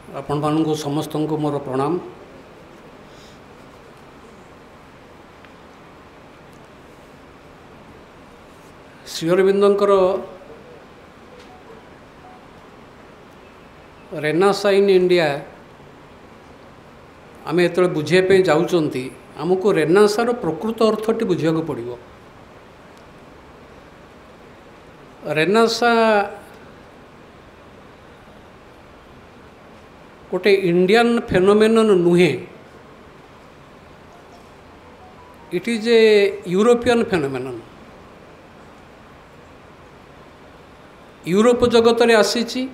आपण मानू समस्त को मोर प्रणाम। Shri Arvinder renaissance in India आम जो बुझापी जाऊँच आमको रेनेसां प्रकृत अर्थटी बुझा पड़ो। रेनेसां गोटे इंडियन फेनोमेनन नुहे, it is a European phenomenon. Europe जगत रे आसी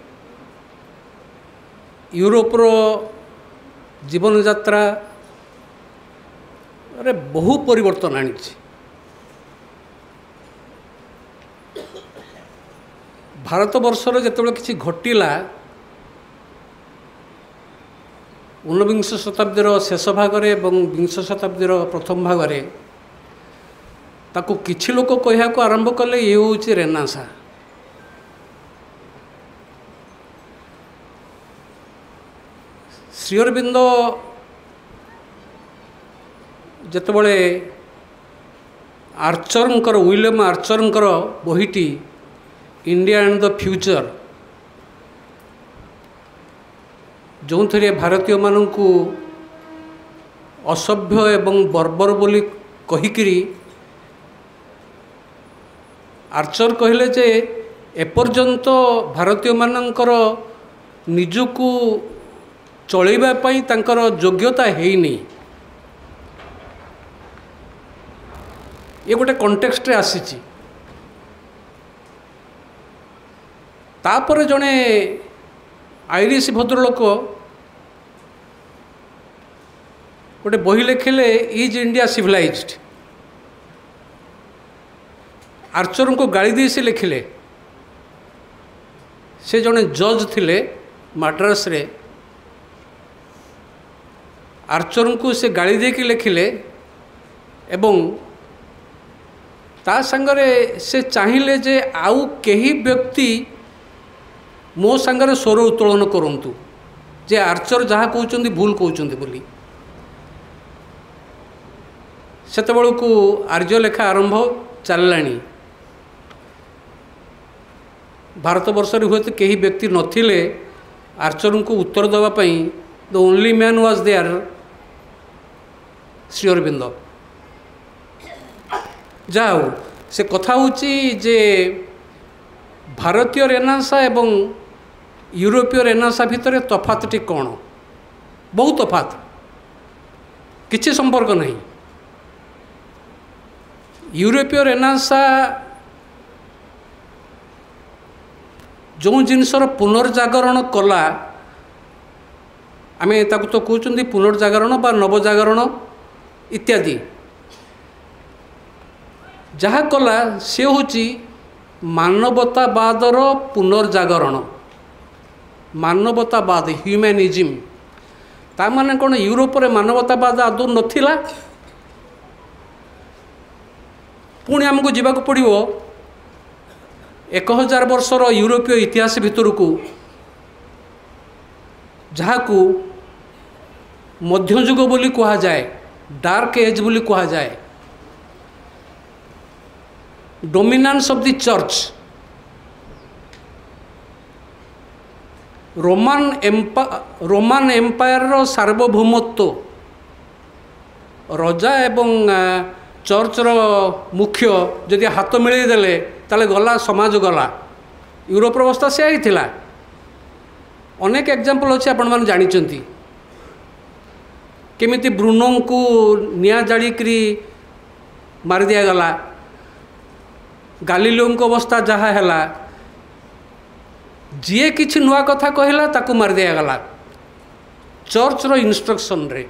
यूरोपर जीवन यात्रा रे बहु परिवर्तन आनी। भारत वर्षर जिते किसी घटिला ऊनविंश शताब्दीर शेष भागरे एवं विंश शताब्दीर प्रथम भागरे ताकू किछि लोक कहया को आरंभ कले ये हूँ रेनेसां। श्री अरविंद जेतबळे आर्चरंकर विलियम आर्चरंकर बहीटी इंडिया एंड द फ्यूचर जो थे भारतीय मानू असभ्य एवं बर्बर बोली कहिकिरी आर्चर कहले जे एपर्यंत भारतीय मानकर निजकू चलैबा पई तांकर योग्यता हेनी। ये गोटे कंटेक्स्ट रे आसीची। तापर जड़े आयरिश भद्रलोक गोटे बही लिखिले इज इंडिया सिविलाइज्ड। आर्चर को गाली दी से लिखिले। से जड़े जज थिले मद्रास रे। आर्चर को से गाली दे कि लिखिले एवं ता संगरे से चाहिए जे आउ केही व्यक्ति मो संगरे स्वर उत्तोलन करंतु जे आर्चर जहाँ कहते भूल कहते बोली। सेतबेल को आर्य लेखा आरंभ चललानी। भारत वर्ष हुए तो कई व्यक्ति नथिले आर्चर को उत्तर देवाई। The only man was there Shri Aurobindo. जाओ से कथा होची जे भारतीय रेनेसां एवं यूरोपीय रेनेसां भितर तफातटी कौन? बहुत तफात, किसी संपर्क नहीं। यूरोपीय रेनेसां जो जिनसर पुनर्जागरण कला आमे ताकू तो कहते पुनर्जागरण बा नवजागरण इत्यादि जहाँ कला से होची मानवतावादर पुनर्जागरण। मानवतावाद ह्यूमैनिज्म ता माने कौन? यूरोप रे मानवतावाद आदौ नथिला। पुणी आमको जीवाक पड़िवो 1000 वर्षर यूरोपीय इतिहास भितर को जहाँ को मध्ययुग बोली कहा जाए, डार्क एज बोली कहा जाए। Dominance of the church, Roman empire सार्वभौमत्व, रजा एवं चर्चर मुख्य जदि हाथ मिलई देले ताले गला समाज गला। यूरोप अवस्था से ही थिला। अनेक एग्जांपल अच्छे आपण माने जानिचंती केमिति ब्रूनो को निया जाड़ीकरी मार दिया गला। गालीलियो को अवस्था जहाँ है जी किछि नुआ कथा कहला ताकू मार दिया गला। चर्च रो इंस्ट्रक्शन रे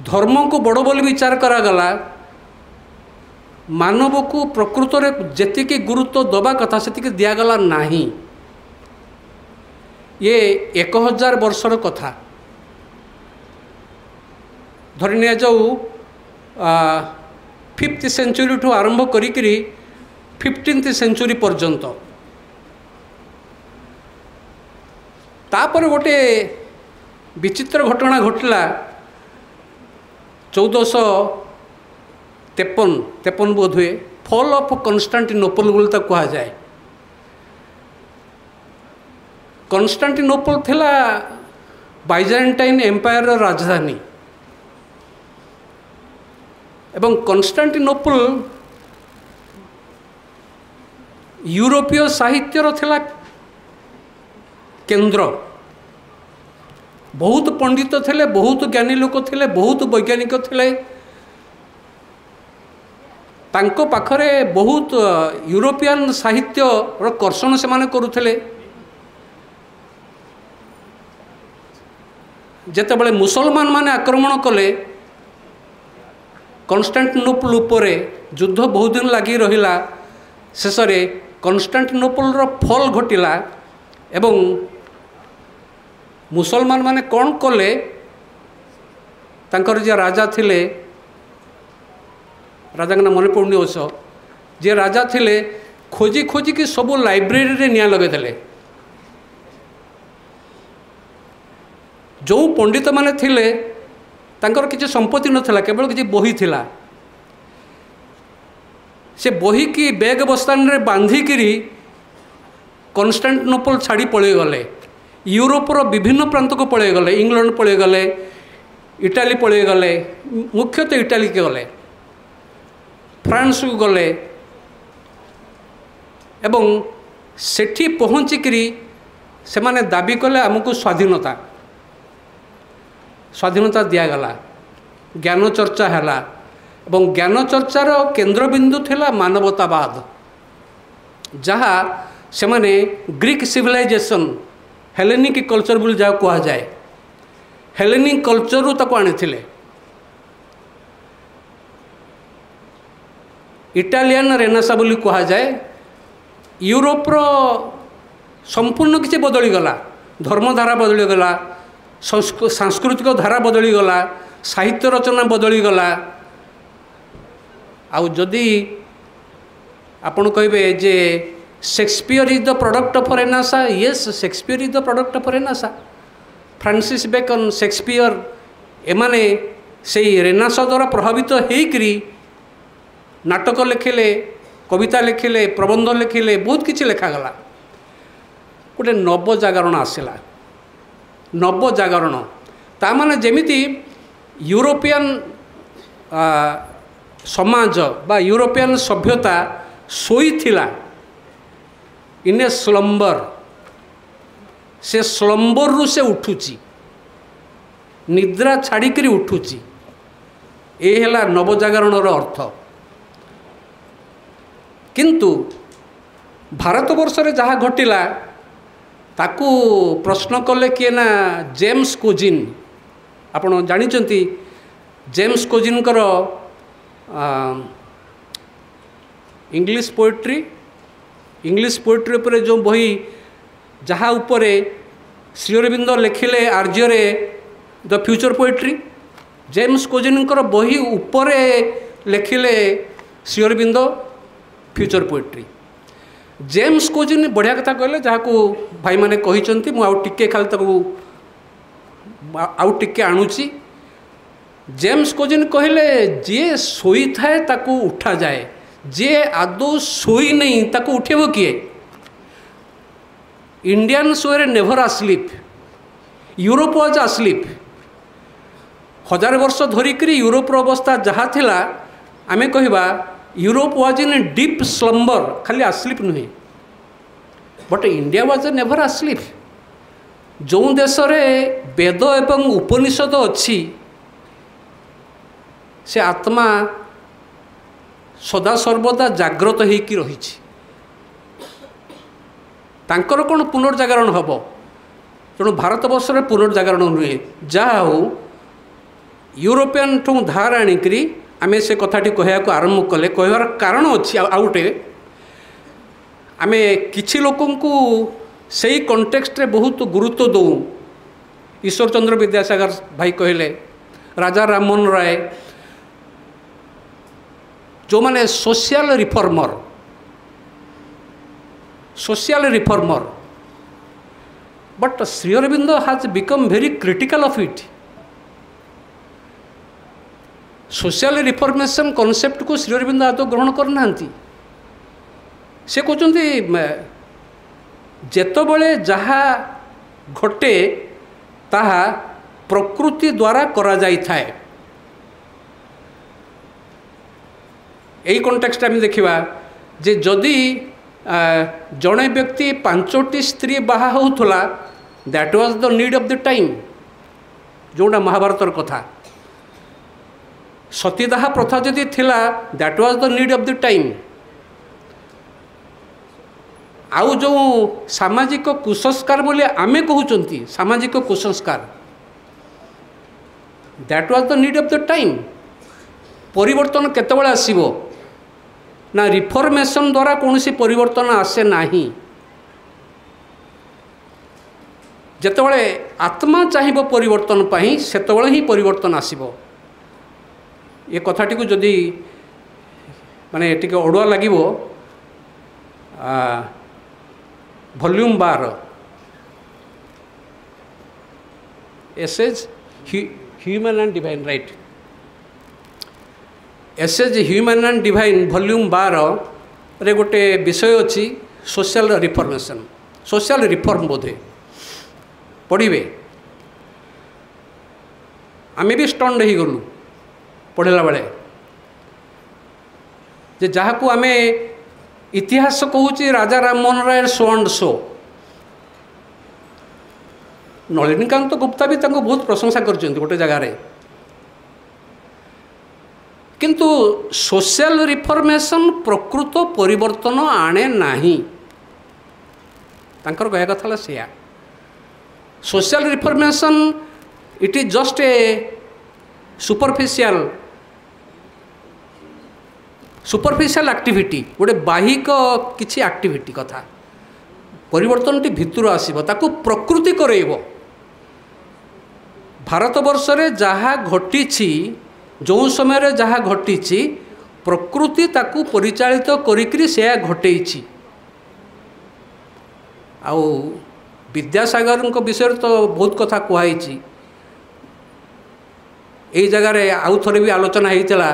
धर्म को बड़ बोली विचार करा गला। मानव को प्रकृत रे जेतिकी गुरुत्व दबा कथा सेतिकी दिया गला नाही। ये 1000 वर्षर कथा धरनिया जाऊ 5th सेंचुरी ठू आरंभ करी 15th सेंचुरी पर्यंत तापर गोटे विचित्र घटना घटला 1453 बोध हुए फॉल ऑफ कन्स्टांटिनोपल बोली कह जाए। कन्स्टांटिनोपल थिला बाइजेंटाइन एम्पायर राजधानी एवं कन्स्टांटिनोपल यूरोपीय साहित्यर थिला केंद्र। बहुत पंडित थिले, बहुत ज्ञानी लोक थिले, बहुत वैज्ञानिक थिले। तांको पाखरे बहुत यूरोपियन साहित्य रो कर्षण से माने करुथिले। जेतेबेले मुसलमान माने आक्रमण कले कन्स्टांटिनोपल उपरे युद्ध बहुत दिन लगी रहिला। शेष रे कन्स्टांटिनोपल रो फॉल घटिला एवं मुसलमान माने कौन कले तांकर जे राजा थिले, राजा का नाम मन पड़ुनी अवश्य, जे राजा थिले खोजी खोजी कि सब लाइब्रेरी रे निया लगे देले। जो पंडित माने थिले तांकर किसी संपत्ति नथिला, केवल किसी बही थिला। से बही की बैग बस्तान रे बांधिकी कन्स्टांटिनोपल छाड़ी पड़े गले। यूरोपर विभिन्न प्रांत को पड़े गले, इंग्लैंड पड़े गले, इटाली पड़े गले, मुख्यतः इटाली के गले, फ्रांस को गले एवं सेठी पहुँचिकी से माने दाबी कले आमको स्वाधीनता स्वाधीनता दिगला। ज्ञान चर्चा है एवं ज्ञान चर्चार केन्द्रबिंदु थिला मानवतावाद, जहाँ से माने ग्रीक सिविलाइजेशन हेलेनिक कल्चर बोली जहाँ कह जाए, हेलेनिक कल्चर रू ताको आनी थिले। इटालियन रेनेसां बोली कह जाए। यूरोपर संपूर्ण किसी बदलीगला, धर्मधारा बदलीगला, सांस्कृतिक धारा बदलीगला, साहित्य रचना बदलीगला। आउ जदि आपण कहे जे Shakespeare is the product of renaissance, yes Shakespeare is the product of renaissance. Francis Bacon, Shakespeare एमाने से रेनेसां द्वारा प्रभावित होकरी नाटक लिखिले, कविता लिखिले, प्रबंध लिखिले, बहुत किसी लिखागला। गोटे नवजागरण आसला। नवजागरण तामाने जेमिति यूरोपियन समाज बा यूरोपियन सभ्यता सोई थिला इन ए स्लम्बर, से स्लम्बर रु से उठुची, निद्रा छाड़िकी उठुची। ये है नवजागरण अर्थ। किंतु भारतवर्ष रे जहाँ घटिला ताकू प्रश्न कले किए ना जेम्स कोजिन। आपण जानिचंती जेम्स कोजिन कर इंग्लिश पोएट्री पर जो बही जहाँ उपरे श्री अरविंद लिखिले आर्यरे the future poetry, James Cousins बही उपरे लिखिले Shri Aurobindo future poetry. James Cousins बढ़िया कथा कहले, जहाँ को भाई माने कहिसंती। मु आउ टिके खाली ताकू आउ टिके आणुची। जेम्स कोजिन कहले जे सोई थाए ताकू उठा जाए, जे आदौ सोई नहीं ताकू उठेबो किए। Indians were never asleep, Europe was asleep। 1000 वर्ष धरिकी यूरोपर अवस्था जहाँ थिला आमे कहबा Europe was in deep slumber, खाली asleep नुहे, but India was never asleep। जो देश रे वेद एवं उपनिषद अच्छी से आत्मा सदा सर्वदा जाग्रत होइकी रहिछि। तांकर कौन पुनर्जागरण हम तेणु भारतवर्ष में पुनर्जागरण नुहे। जहा हो यूरोपियन ठू धार आणिकी आम से कथाटी कहवाक आरंभ कले। कहवार कारण अच्छी आउटे आम किछि लोकंकु सही कंटेक्स्ट रे बहुत गुरुत्व दौ। ईश्वर चंद्र विद्यासागर भाई कहले, राजा राममोहन राय, जो माने social reformer But Sri Aurobindo has become very critical of it. Social reformation concept को श्री अरविंद आदौ ग्रहण करना से कहते जेतबले जहा घटे ताहा प्रकृति द्वारा करा जाई थाए। यही कॉन्टेक्स्ट आम देखा जे जदि जड़े व्यक्ति 5टी स्त्री बाहा होउथला that was the need of the time जोटा महाभारतर कथा। सतीदाह प्रथा जदि थिला that was the need of the time. आउ जो सामाजिक कुसंस्कार बोले आमे कहउचंती सामाजिक कुसंस्कार that was the need of the time. परिवर्तन केतेबेले आसीबो ना रिफॉर्मेशन द्वारा कौनसी परिवर्तन आसे नाही। जेतेबेले आत्मा चाहिबो परिवर्तन पाई सेतेबेले ही परिवर्तन आसीबो। ये कथाटी को जदि माने टिके अड़ुआ लागिबो volume 12 essays human and divine right essays human and divine volume 12 रे गोटे विषय अच्छी सोशल रिफॉर्मेशन सोशल रिफॉर्म बोधे पढ़े आमे भी स्टंड हो गलु पढ़ला बेले जे जहाँ को आमे इतिहास कहूँ Raja Rammohan Roy so and so. Nalinikanta Gupta भी तांको बहुत प्रशंसा कर गोटे जगार किंतु सोशल रिफॉर्मेशन प्रकृत परिवर्तन आने नाही। तांकर कहया कथा सेया social reformation it is just a superficial activity गोटे बाहिक किछि एक्टिविटी कथा। परिवर्तन टी भितर आसीबो ताकू प्रकृति करेइबो। भारत वर्ष रे जहा घटिछि जो समय जहा घटिछि प्रकृति ताकू परिचालित करिकरी से घटेइछि। आउ विद्यासागर विषय तो बहुत कथा कहई यही जगार आउ थे भी आलोचना होता।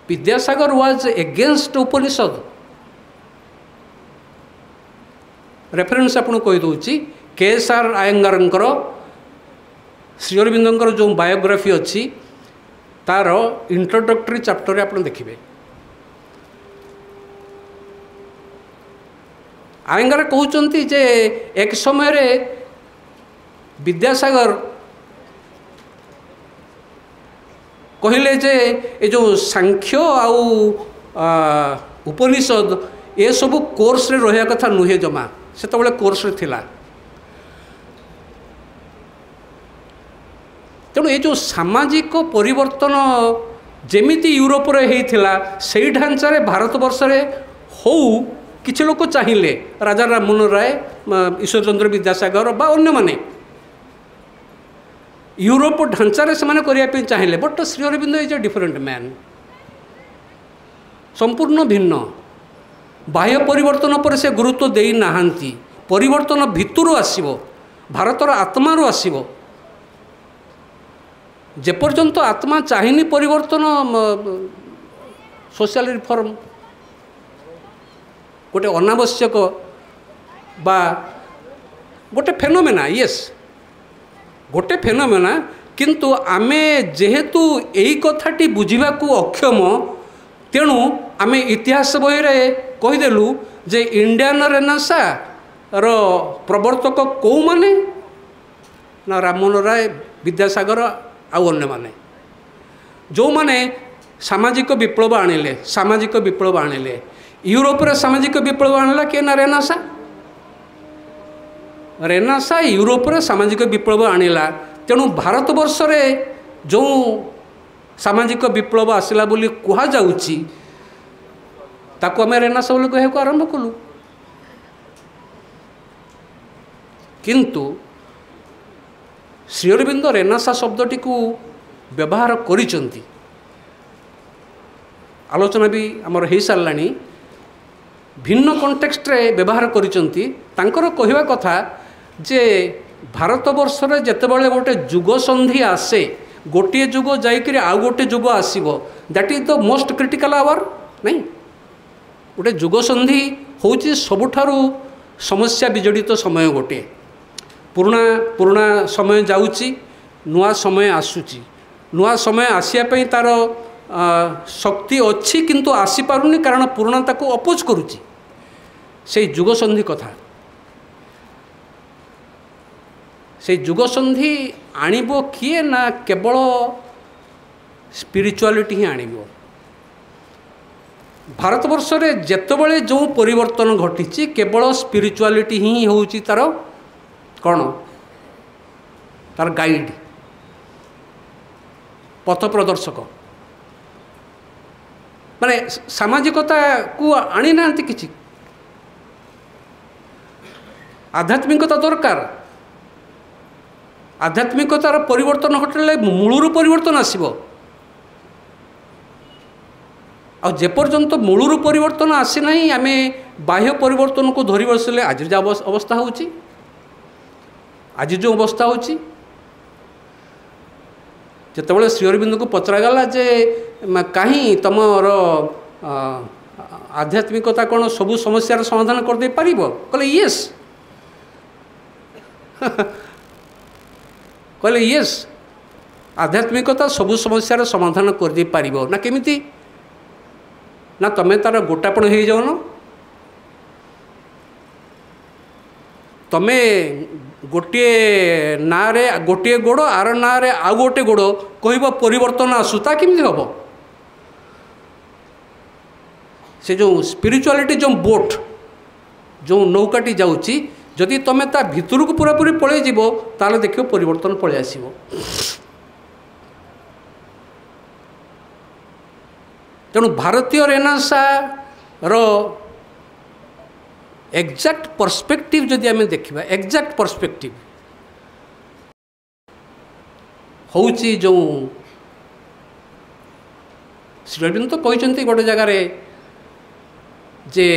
Vidyasagar was against Upanishad reference आपको कहीदे KSR आयंगार श्री अरविंदर जो बायोग्राफी अच्छी तार इंट्रोडक्टरी चैप्टर आप देखिए। आयंगार कहते जे एक समय रे विद्यासागर कहले जे ये जो सांख्य आउ उपनिषद ये सब कोर्स रे रहा कथा नुहे जमा से कोर्स रे थिला। तेणु ये जो सामाजिक परिवर्तन जेमिति यूरोप रे हेइथिला सेही ढांचा रे भारत वर्ष रे हो किछि लोक चाहिए राजा राममोहन राय ईश्वर चंद्र विद्यासागर बा अन्य माने यूरोप ढांचारे से करने चाहिए। But Shri Aurobindo is a different man संपूर्ण भिन्न बाह्य परिवर्तन पर से गुरुत्व दे नाहांती। परिवर्तन भितरु आसीबो भारतर आत्मारु आसीबो। जेपर्यंत आत्मा चाहिनी परिवर्तन सोशल रिफॉर्म गोटे अनावश्यक बा गोटे फेनोमेना यस गोटे फेनोमेना किंतु आमे जेहेतु यही कथाटी बुझा को अक्षम तेणु आमे इतिहास बही रे कहीदेलु जे इंडियन रेनेसां रो प्रवर्तक कौ माने ना राममोहन राय विद्यासागर आउ अन्य माने जो माने सामाजिक विप्लव आनिले सामाजिक विप्लव आनिले यूरोप रे सामाजिक विप्लव आनिला के ना रेनेसां यूरोप रे सामाजिक विप्लव आनिला। तेणु भारत वर्ष रे जो सामाजिक विप्लव आसला बोली कहा जाउची ताको आमे रेनेसां बोली कहया को आरंभ कलु। किंतु श्री अरविंद रेनेसां शब्दटी को व्यवहार करिसंती आलोचना भी आमर हो सारानी भिन्न कॉन्टेक्स्ट रे व्यवहार करिसंती तांकर कहवा कथा जे भारतवर्ष रे जेतेबेले गोटे जुग संधि आसे गोटे जुग जाइकरी आउ गोटे जुग आसीबो that is the most critical hour नहीं गोटे जुग संधि होची सबुठारु समस्या विजड़ित समय गोटे पुराना पुराना समय जाउची नुआ समय आसुची नुआ समय आसिया पई तार शक्ति अच्छी किंतु आसी पारुनी कारण पुराना ताको अपोज करूची से जुग संधि कथा से जुग संधि आनिबो किए ना केवल स्पिरिचुआलिटी ही आनिबो भारतवर्ष रे जेतेबेले जो परिवर्तन घटी केवल स्पिरिचुआलिटी ही होउची तार कौन तार गाइड पथ प्रदर्शक माने सामाजिकता को आनी ना किसी आध्यात्मिकता दरकार आध्यात्मिकतार परिवर्तन घटले मूलरू परिवर्तन आसीबो आ जेपर्यंत मूलरू परिवर्तन आसी नहीं आमे बाह्य परिवर्तन को धरी बसले आज जो अवस्था होची आज जो अवस्था होची जेतेबेले श्री अरविंद को पचरागला जे कहीं तुमर आध्यात्मिकता कौन सबू समस्यार समाधान कर दे पारिबो कहले यस कहले यस आध्यात्मिकता सबू समस्यार समाधान कर दे पारिबो ना केमिति ना तमे तार गोटापण हो जाओ तमे गोटे ना रे गोटे गोड़ आर ना रे आउ गोटे गोड़ कह परिवर्तन आसूता केमती हम से जो स्पिरिचुआलिटी जो बोट जो नौकाटी जाऊँगी जदि तुम ता भितर को पूरापूरी पलि जीव ताले देखियो परिवर्तन पलि आसीबो तेणु भारतीय रेनेसां रो एक्जाक्ट पर्सपेक्टिव जदि आम देखा एक्जाक्ट पर्सपेक्टिव होउची जो श्री अरविंद तो कहते गोटे जगार जे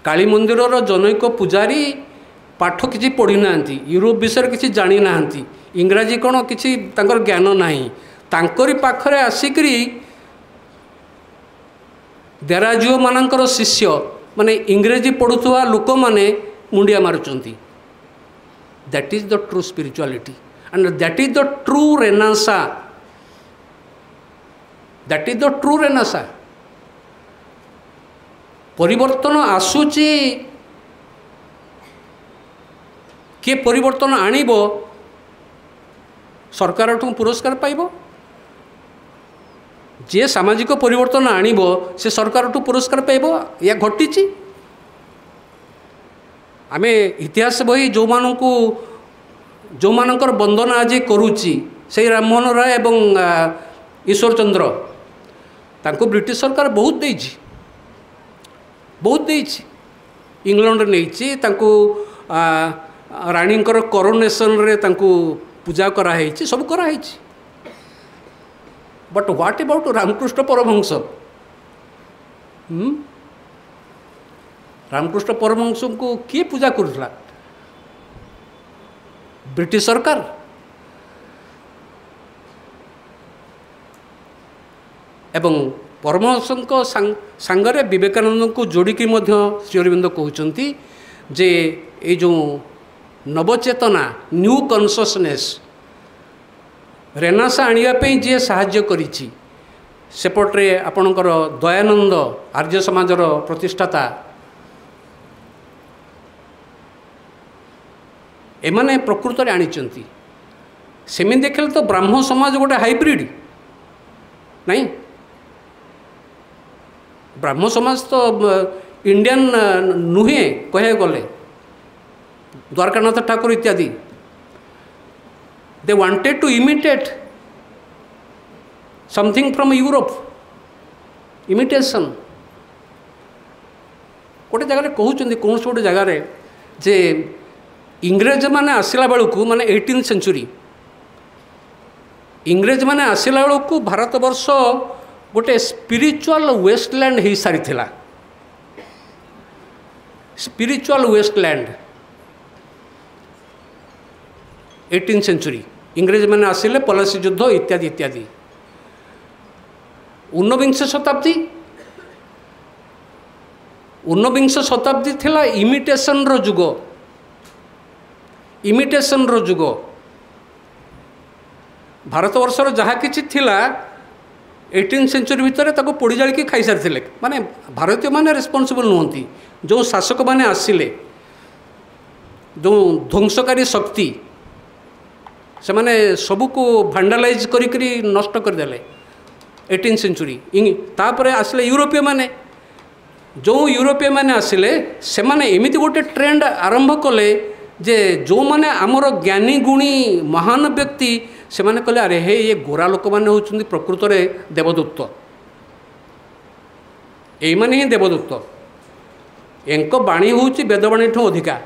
काली मंदिर जनैक पुजारी पाठ किसी पढ़ी ना यूरोप विषय किसी जानी ना इंग्राजी कौन किसी ज्ञान नहीं तांकरी पाखरे आसिकरी देराजुओ मानकर शिष्य माने इंग्रेजी पढ़ुवा लोक माने मुंडिया मारुचंती that is the true spirituality and that is the true renaissance that is the true renaissance परिवर्तन आसूची किए परिवर्तन आनिबो सरकार ठू पुरस्कार पाइबो जे सामाजिक परिवर्तन आनिबो से सरकार ठू पुरस्कार पाइबो या घटी आमे इतिहास बही जो मानकू जो मानकर वंदना आज करुची से राममोहन राय एवं ईश्वर चंद्र तांको ब्रिटिश सरकार बहुत देइछि इंग्लैंड नहीं तांको राणींकर कोरोनेशन रे तांको पूजा कराई सब कराई but what about Ramakrishna Paramahamsa Ramakrishna Paramahamsa को किए पूजा करुला ब्रिटिश सरकार एवं परमहंस सांगरे विवेकानंद को जोड़िकी श्री अरविंद कहते जे ये जो नवचेतना न्यू कॉन्शियसनेस रेनेसां आनियापी जी साहाय्य करिछि सेपटे आपणकर दयानंद आर्य समाजर प्रतिष्ठाता एमाने प्रकृत में आनिचंती सेमि देखले तो ब्राह्मण समाज गोटे हाइब्रिड नहीं ब्राह्मण समाज तो इंडियन नुहे कहे गले द्वारकानाथ ठाकुर इत्यादि they wanted to imitate something from Europe imitation गोटे जगह कहते कौन गोटे जगार जे इंग्रेज माने आसला बेलू माने 18th सेंचुरी इंग्रेज माने आसला बेलू भारतवर्ष गोटे स्पिरिचुअल वेस्टलैंड हो सारी स्पिरिचुअल वेस्टलैंड 18th सेंचुरी इंग्रेज मैंने आसिले पलासी युद्ध इत्यादि इत्यादि। ऊनविंश शताब्दी थिला इमिटेशन रो जुग, इमिटेशन रो जुग। भारतवर्षर जहाँ किछि थिला 18th सेंचुरी भितर ताको पोड़ी जाली खाई सारी माने भारतीय माने रेस्पॉन्सिबल नुहंती। जो शासक माने आसिले जो ध्वंसकारी शक्ति से माने सबू को भांडालाइज करी नष्ट करदेले 18th सेंचुरी। तापर आसिले यूरोपीय माने, जो यूरोपीय माने आसिले से माने एमिति गोटे ट्रेंड आरंभ कले जे जो माने आमर ज्ञानी गुणी महान व्यक्ति से माने कहले अरे हे ये गोरा लोक माने होचुंदी प्रकृत रे देवदूत, एई माने ही देवदूत, एंको बाणी होची वेदवाणी ठो अधिका।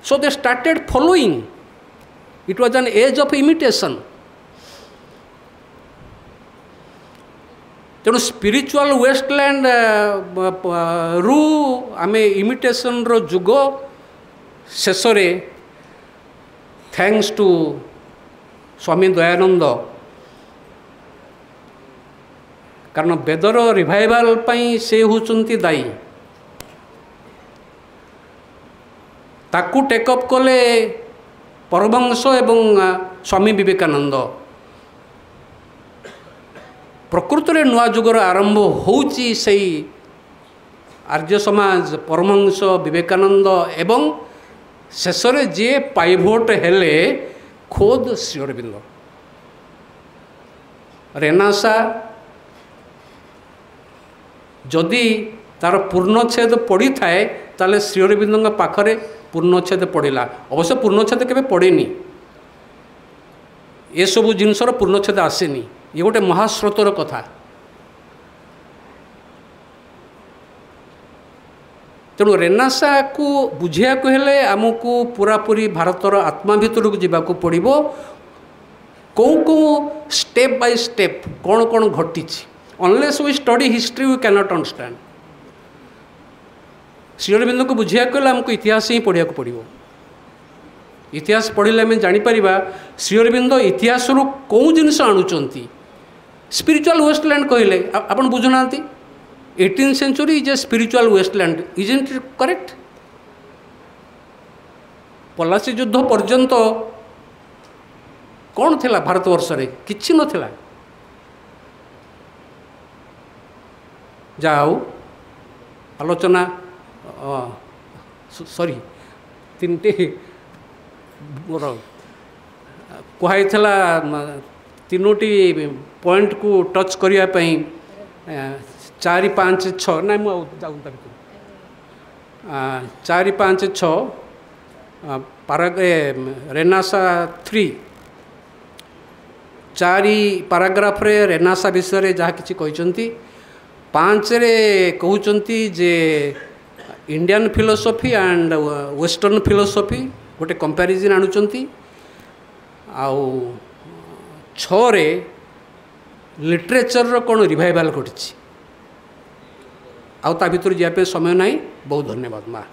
So they started following, it was an age of imitation. तेणु स्पिरिचुअल वेस्टलैंड रु आमे इमिटेशन रो जुग शेष रे थैंक्स टू स्वामी दयानंद, कारण वेदर रिवाइवल पाई से होचुंती दायी। ताकू टेकअप कले परमहंस एवं स्वामी विवेकानंद। प्रकृत रे नुआ जुगर आरंभ होउची सही आर्य समाज परमहंस विवेकानंद एवं शेष रे जे पाइभोट हेले खोद श्री अरविंद। रेनासा जदि तार पूर्णच्छेद पड़ी थाए ताले श्री अरविंद पाखरे पूर्णच्छेद पड़ा। अवश्य पूर्णच्छेद केबे पड़ेनी, ये सबू जिनसर पूर्णच्छेद आसेनी, ये गोटे महास्रोतर कथा। तेणु रेनासा को बुझिया को हेले आमको पूरापूरी भारतर आत्मा भितर को जावाक पड़ो। कौ स्टेप बाय स्टेप कौन कौन घटी। Unless we study history we can not understand. Shri Aurobindo को बुझिया को आमको इतिहास ही पढ़ा पड़ो। इतिहास पढ़ले आम जापर श्री अरविंद इतिहास कौ जिनस आणुंट। स्पिरिचुअल वेस्टलैंड कहले आपन बुझुना 18th century is a spiritual wasteland, isn't it correct? Plassey युद्ध पर्यंत कौन थिला भारतवर्ष रे? किछि नथिला। जाओ आलोचना सॉरी तीनटी मोर कहुई तीनोटी पॉइंट को टच करने 4 5 6 ना जाऊँ 4 5 6 रेनासा 3 4 पाराग्राफ रे रेनासा विषय जहाँ किसी कहते 5 रे कहते जे Indian philosophy and western philosophy गोटे कंपैरिजन आणुचंती। आउ 6 रे लिटरेचर रो कौन रिवाइवल घटी। आ ता भीतर जापे समय नहीं। बहुत धन्यवाद माँ।